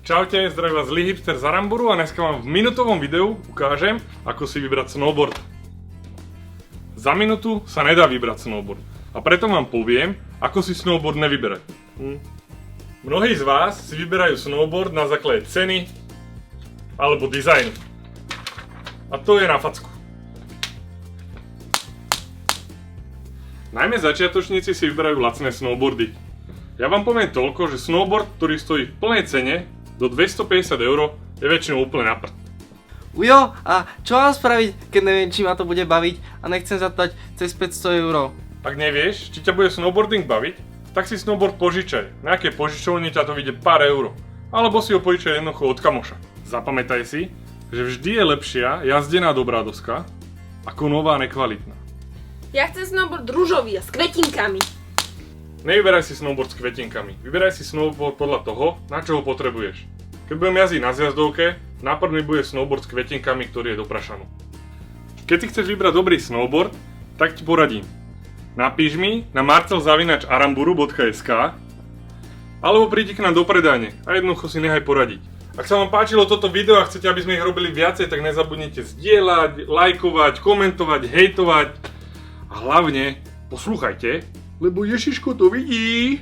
Čaute, zdraví vás zlý hipster z Aramburu a dneska vám v minutovom videu ukážem, ako si vybrať snowboard. Za minútu sa nedá vybrať snowboard a preto vám poviem, ako si snowboard nevyberať. Mnohí z vás si vyberajú snowboard na základe ceny alebo dizajnu. A to je na facku. Najmä začiatočníci si vyberajú lacné snowboardy. Ja vám poviem toľko, že snowboard, ktorý stojí v plnej cene do 250 €, je väčšinou úplne na prd. Ujo, a čo mám spraviť, keď neviem, či ma to bude baviť a nechcem zatať cez 500 €? Ak nevieš, či ťa bude snowboarding baviť, tak si snowboard požičaj. Na nejakej požičovni ťa to vyjde pár euro. Alebo si ho požičaj jednoducho od kamoša. Zapamätaj si, že vždy je lepšia jazdená dobrá doska ako nová nekvalitná. Ja chcem snowboard rúžový a s kvetinkami. Nevyberaj si snowboard s kvetinkami. Vyberaj si snowboard podľa toho, na čo ho potrebuješ. Keď budem jazdiť na zjazdovke, nápad mi bude snowboard s kvetinkami, ktorý je do prašanu. Keď si chceš vybrať dobrý snowboard, tak ti poradím. Napíš mi na marcel@aramburu.sk alebo prídi k nám do predajne a jednoducho si nechaj poradiť. Ak sa vám páčilo toto video a chcete, aby sme ich robili viacej, tak nezabudnite zdieľať, lajkovať, komentovať, hejtovať a hlavne poslúchajte, lebo Ježiško to vidí.